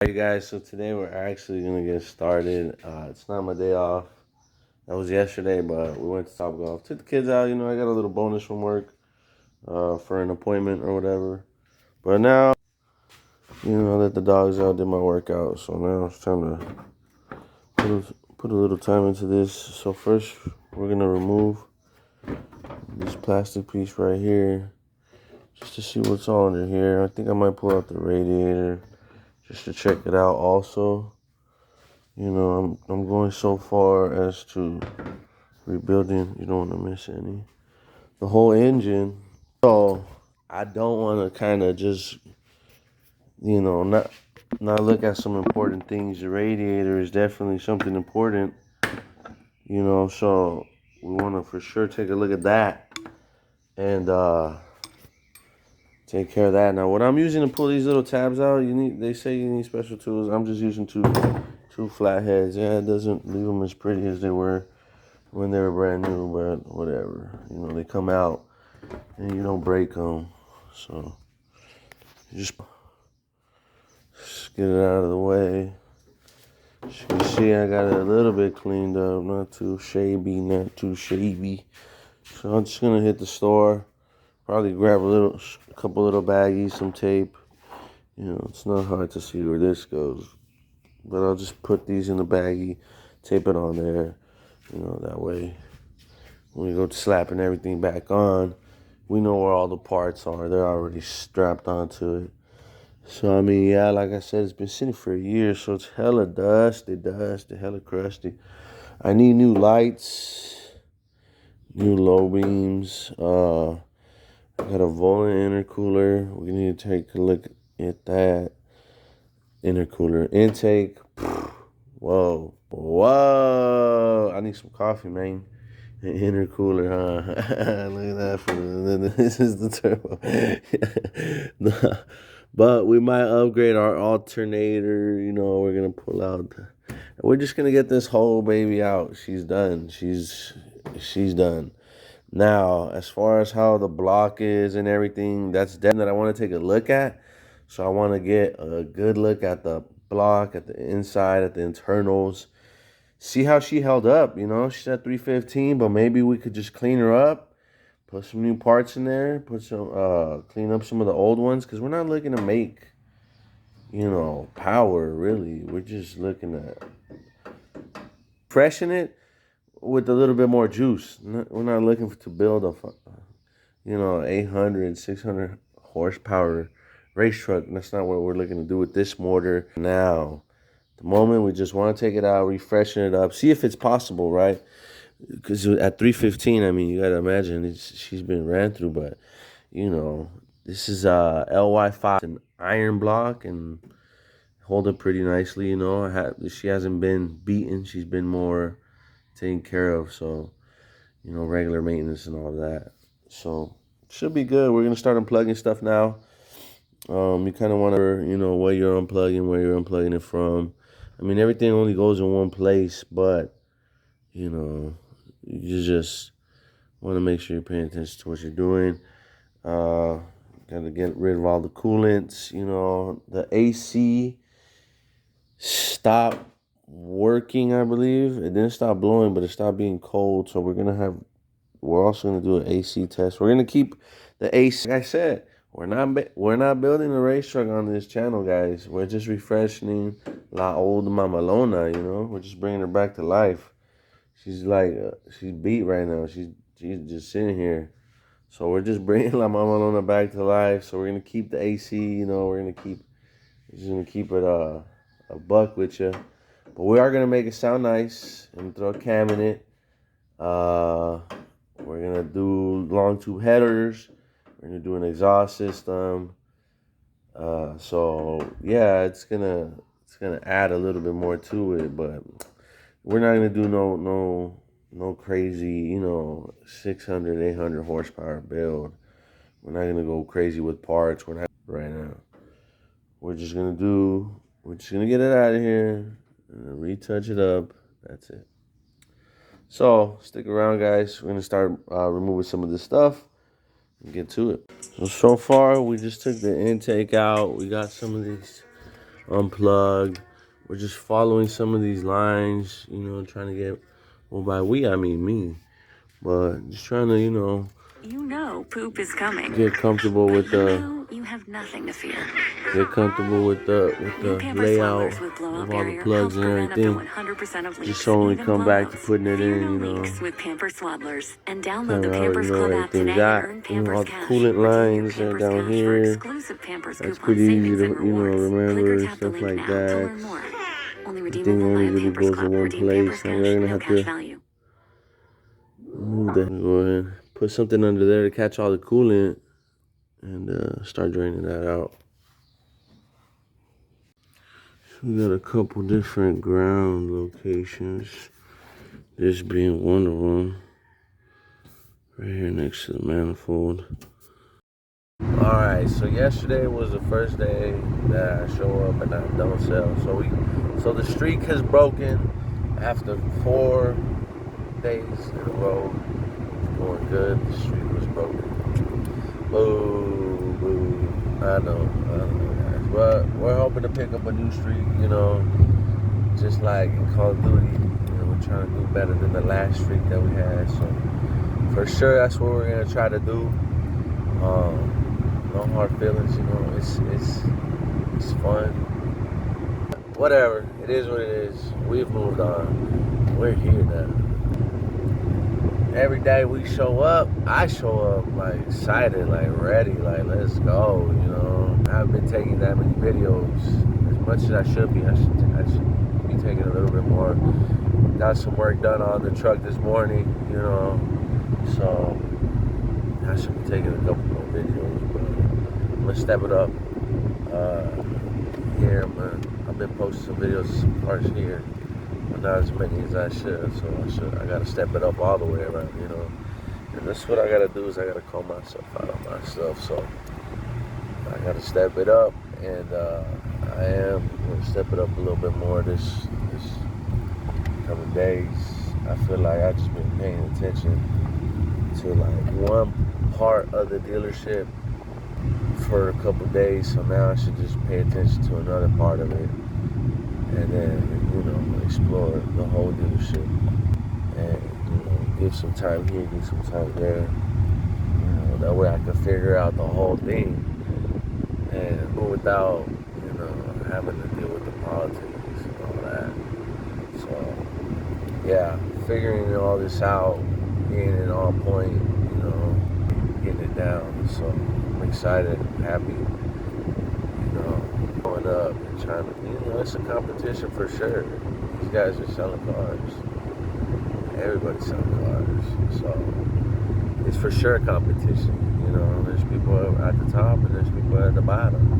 Hey guys, so today we're actually gonna get started. It's not my day off. That was yesterday, but we went to Top Golf. Took the kids out. I got a little bonus from work for an appointment or whatever. But now, I let the dogs out, did my workout. So now it's time to put a little time into this. So first, we're gonna remove this plastic piece right here, just to see what's all under here. I think I might pull out the radiator just to check it out also. I'm going so far as to rebuilding. You don't want to miss any. The whole engine. So I don't want to kind of just, not look at some important things. The radiator is definitely something important. So we want to for sure take a look at that and take care of that. Now, what I'm using to pull these little tabs out, they say you need special tools. I'm just using two flatheads. Yeah, it doesn't leave them as pretty as they were when they were brand new, but whatever. They come out and you don't break them. So you just get it out of the way. As you can see, I got it a little bit cleaned up, not too shabby. So I'm just gonna hit the store, probably grab a couple little baggies, some tape. It's not hard to see where this goes, but I'll just put these in the baggie, tape it on there. That way when we go to slapping everything back on, we know where all the parts are. They're already strapped onto it. So, yeah, like I said, it's been sitting for a year, so it's hella dusty, hella crusty. I need new lights, new low beams. I got a Volant intercooler. We need to take a look at that. Intercooler intake. Whoa. I need some coffee, man. An intercooler, huh? Look at that. This is the turbo. But we might upgrade our alternator. We're going to pull out. We're just going to get this whole baby out. She's done. She's done. Now, as far as how the block is and everything, that's that I want to take a look at. So I want to get a good look at the block, at the inside, at the internals. See how she held up, She's at 315, but maybe we could just clean her up, put some new parts in there, clean up some of the old ones, because we're not looking to make, power, really. We're just looking to freshen it with a little bit more juice. We're not looking to build a, 800, 600 horsepower race truck. That's not what we're looking to do with this motor now. The moment we just want to take it out, refreshen it up, see if it's possible, right? Because at 315, you got to imagine she's been ran through, but, this is LY5, an iron block, and hold it pretty nicely, She hasn't been beaten. She's been more taken care of, so, regular maintenance and all that. So, should be good. We're going to start unplugging stuff now. You kind of want to, where you're unplugging it from. Everything only goes in one place, but, you just want to make sure you're paying attention to what you're doing. Got to get rid of all the coolants. The AC stopped working, I believe. It didn't stop blowing, but it stopped being cold. So we're also going to do an AC test. We're going to keep the AC. Like I said, we're not building a race truck on this channel, guys. We're just refreshing La Old Mamalona, We're just bringing her back to life. She's she's beat right now. She's just sitting here. So we're just bringing La Mamalona back to life. So we're going to keep the AC, we're just going to keep it a buck with you. But we are going to make it sound nice and throw a cam in it. We're going to do long tube headers. We're going to do an exhaust system. So yeah, it's gonna add a little bit more to it, but we're not gonna do no crazy, 600, 800 horsepower build. We're not gonna go crazy with parts. We're not right now. We're just gonna get it out of here and retouch it up. That's it. So stick around, guys. We're gonna start removing some of this stuff and get to it. So far we just took the intake out. We got some of these Unplugged. We're just following some of these lines, you know, trying to get, well, by we, I mean me. But just trying to, you know, poop is coming. Get comfortable with the. You have nothing to fear. Get comfortable with the layout of all the plugs and everything. Just so when we come back to putting it in, you know, with Pampers Swaddlers and kind download the of already Pampers know Club where app today everything's and at. earn You know, all Pampers the Cash. coolant Redeem your lines are Pampers down Cash for here. exclusive Pampers That's coupon pretty easy savings to, and you know, rewards. remember Click or and tap the stuff link like now to that. learn more. Only Everything redeemable only via really Pampers goes Club. in one Redeem place. Pampers Now Cash, we're gonna no have cash to value. go ahead and put something under there to catch all the coolant and start draining that out. We got a couple different ground locations. This being one of them. Right here next to the manifold. Alright, so yesterday was the first day that I show up and I don't sell. So the streak has broken after 4 days in a row. It's going good. The streak was broken. Boo, boo. I know, guys. But we're hoping to pick up a new streak, you know. Just like in Call of Duty, you know, we're trying to do better than the last streak that we had. So for sure, that's what we're gonna try to do. No hard feelings, you know. It's fun. Whatever. It is what it is. We've moved on. We're here now. Every day we show up, I show up like excited, like ready, like let's go. You know, I haven't been taking that many videos as much as I should be. I should be taking a little bit more. Got some work done on the truck this morning, you know. So I should be taking a couple more videos, but I'm gonna step it up. Here, I've been posting some videos of some parts here, but not as many as I should. So I gotta step it up all the way around, you know. And that's what I gotta do is I gotta call myself out on my stuff. So I gotta step it up, and I am gonna step it up a little bit more this coming days. I feel like I've just been paying attention to like one part of the dealership for a couple days, so now I should just pay attention to another part of it, and then, you know, explore the whole dealership, and, you know, give some time here, give some time there, you know, that way I can figure out the whole thing, and without, you know, having to deal with the politics and all that. So yeah, figuring all this out, getting it on point, you know, getting it down. So I'm excited, happy, you know, going up and trying to, you know, it's a competition for sure. These guys are selling cars. Everybody's selling cars. So it's for sure competition. You know, there's people at the top and there's people at the bottom.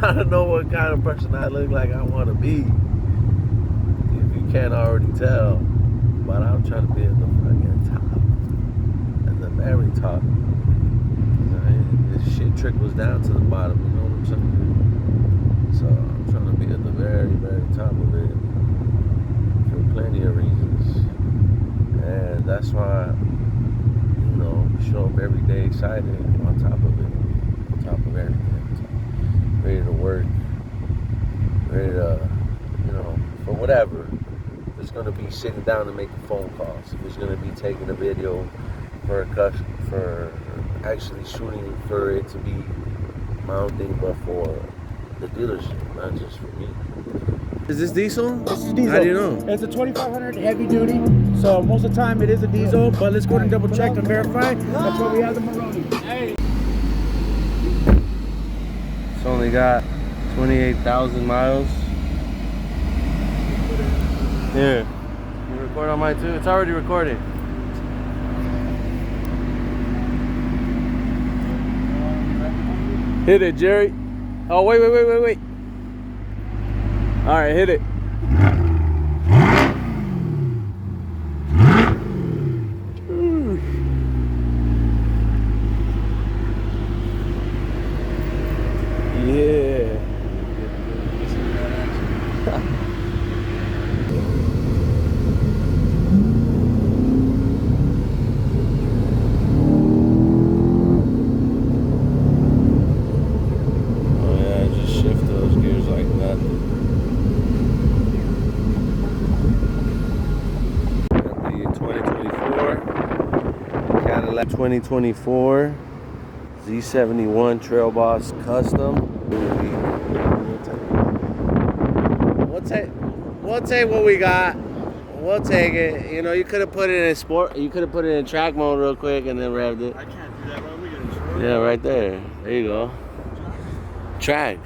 I don't know what kind of person I look like I want to be, if you can't already tell, but I'm trying to be at the fucking top, at the very top. This shit trickles down to the bottom, you know what I'm saying? So I'm trying to be at the very, very top of it for plenty of reasons, and that's why, you know, show up every day excited, on top of it, on top of everything. Ready to work, ready to, you know, for whatever. If it's going to be sitting down and making phone calls, if it's going to be taking a video for for actually shooting for it to be my own thing, but for the dealership, not just for me. Is this diesel? This is diesel. How do you know? It's a 2500 heavy duty, so most of the time it is a diesel, but let's go ahead and double check and verify. That's why we have the Maroni. Hey. It's only got 28,000 miles. Here, you record on mine too? It's already recording. Hit it, Jerry. Oh, wait. All right, hit it. Yeah. 2024 Z71 Trail Boss Custom. We'll take what we got. We'll take it. You know, you could have put it in sport. You could have put it in track mode real quick and then revved it. I can't do that, bro. We get in trouble. Yeah, right there. There you go. Track.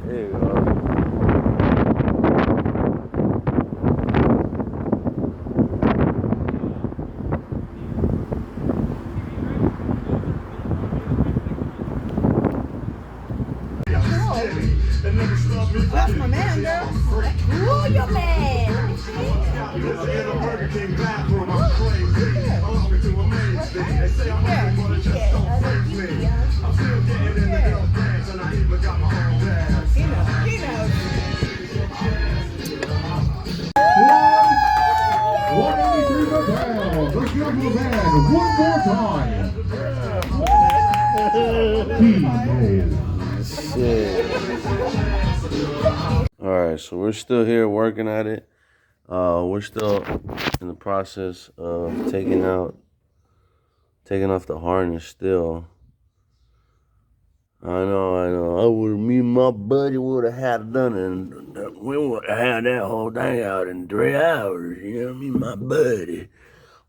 There you go. That's my man, girl. Ooh, your man. Alright, so we're still here working at it. We're still in the process of taking off the harness still. I know. Me and my buddy would have had it done, and we would have had that whole thing out in 3 hours. You know, me and my buddy.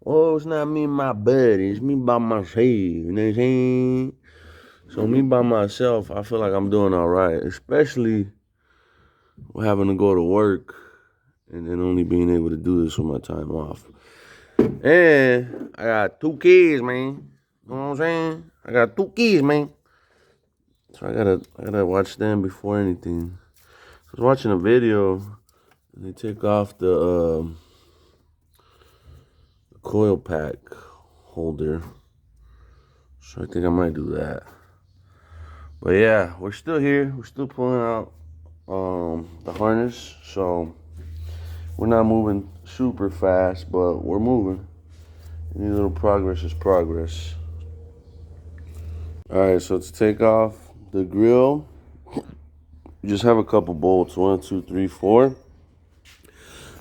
Oh, it's not me and my buddy. It's me by myself. You know what I'm saying? So me by myself, I feel like I'm doing all right, especially having to go to work and then only being able to do this with my time off. And I got 2 kids, man. You know what I'm saying? I got 2 kids, man. So I gotta watch them before anything. I was watching a video and they take off the coil pack holder. So I think I might do that. But yeah, we're still here. We're still pulling out the harness. So we're not moving super fast, but we're moving. Any little progress is progress. All right, so to take off the grill, you just have a couple bolts, 1, 2, 3, 4. And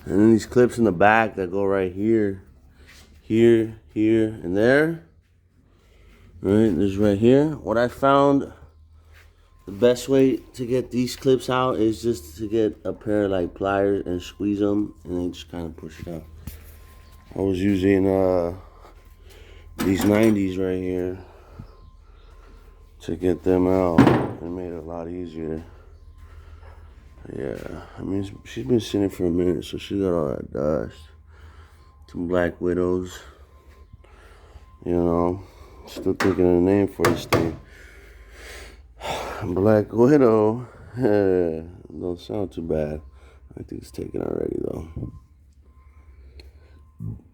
then these clips in the back that go right here, here, and there. All right, this right here. What I found, the best way to get these clips out is just to get a pair of like pliers and squeeze them and then just kind of push it out. I was using these 90s right here to get them out. It made it a lot easier. Yeah, I mean, she's been sitting for a minute, so she got all that dust. Some Black Widows. You know, still thinking of a name for this thing. Black Widow. Don't sound too bad. I think it's taken already though.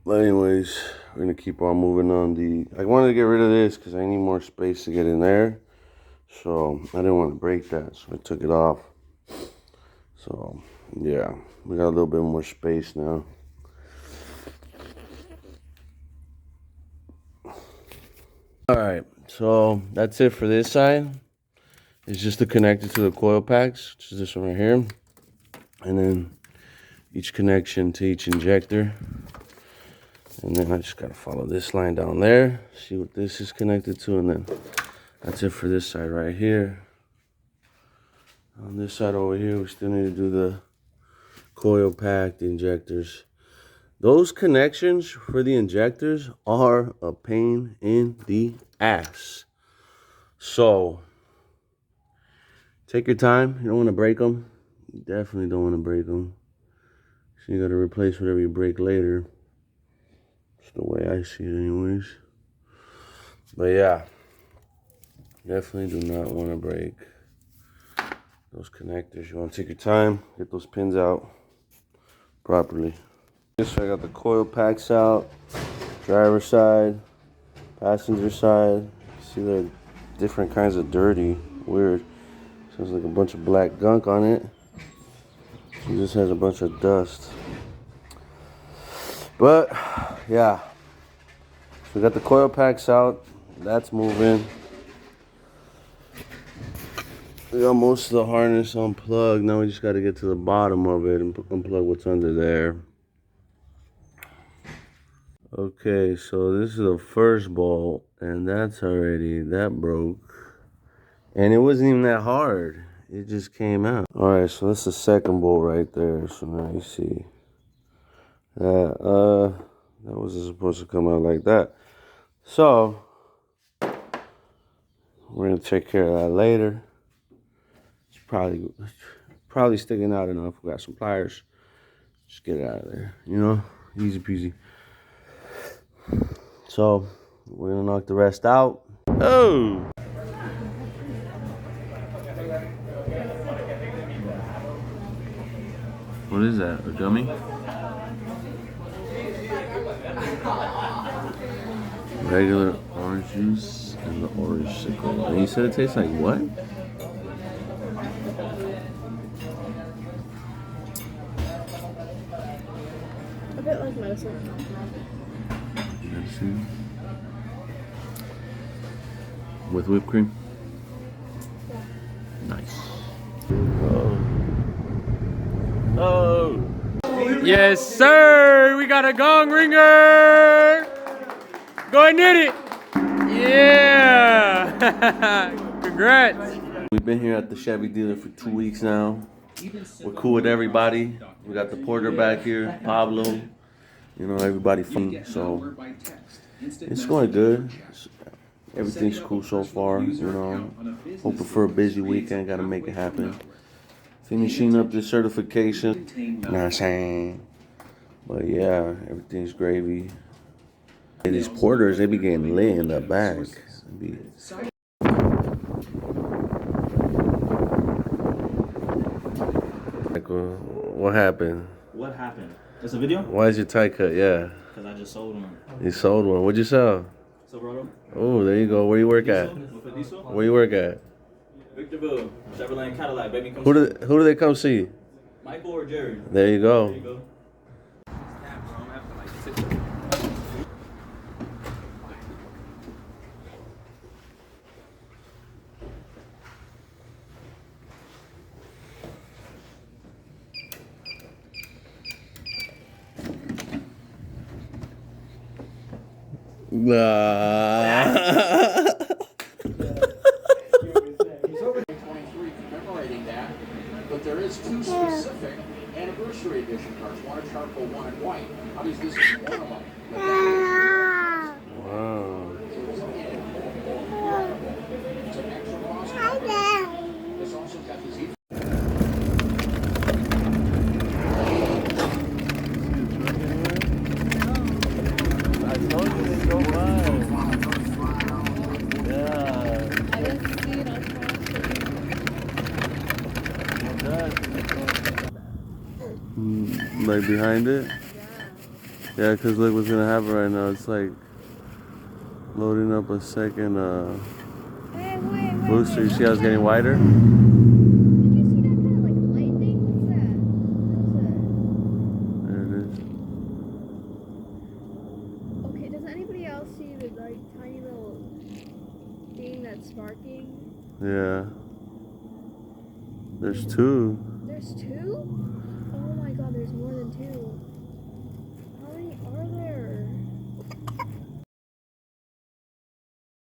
But anyways, we're gonna keep on moving on. I wanted to get rid of this because I need more space to get in there. So I didn't want to break that, so I took it off. So yeah, we got a little bit more space now. All right, so that's it for this side. It's just to connect it to the coil packs, which is this one right here. And then each connection to each injector. And then I just gotta follow this line down there, see what this is connected to, and then that's it for this side right here. On this side over here, we still need to do the coil pack, the injectors. Those connections for the injectors are a pain in the ass. So take your time. You don't want to break them. You definitely don't want to break them. So you got to replace whatever you break later. That's the way I see it anyways. But yeah, definitely do not want to break those connectors. You want to take your time, get those pins out properly. So I got the coil packs out, driver side, passenger side. See the different kinds of dirty, weird. Sounds like a bunch of black gunk on it. It just has a bunch of dust. But yeah, so we got the coil packs out. That's moving. We got most of the harness unplugged. Now we just got to get to the bottom of it and unplug what's under there. Okay, so this is the first bolt, and that broke. And it wasn't even that hard. It just came out. All right, so that's the second bolt right there. So now you see that wasn't supposed to come out like that. So we're gonna take care of that later. It's probably sticking out enough. We got some pliers. Just get it out of there. You know, easy peasy. So we're gonna knock the rest out. Oh. What is that? A gummy? Regular orange juice and the orange sickle. And you said it tastes like what? A bit like medicine. Medicine? With whipped cream? Yeah. Nice. Oh. Yes, sir. We got a gong ringer. Go and hit it. Yeah. Congrats. We've been here at the Chevy dealer for 2 weeks now. We're cool with everybody. We got the porter back here, Pablo. You know, everybody fun. So it's going good. Everything's cool so far. You know, hoping for a busy weekend. Got to make it happen. Finishing up this certification. You know what I'm saying? But yeah, everything's gravy. And these porters, they be getting lit in the back. What happened? What happened? It's a video? Why is your tie cut? Yeah. Because I just sold one. You sold one. What'd you sell? Silverado. Oh, there you go. Where you work at? With a diesel? Where you work at? Victorville. Chevrolet and Cadillac. Baby, come Who do they come see? Michael or Jerry? There you go. There you go. Commemorating that, but there is two specific anniversary edition cards. One a charcoal, one in white. Obviously, this is one of them. Wow. It's an extra cost. This also got the Z. I told you to go by. Yeah. I didn't see it on Like behind it? Yeah, because look what's gonna happen right now. It's like loading up a second booster. You see how it's getting wider? Did you see that kind of like light thing? What's that? There it is. Okay, does anybody else see the like tiny little thing that's sparking? Yeah. There's two. There's two? Oh my god, there's more than two.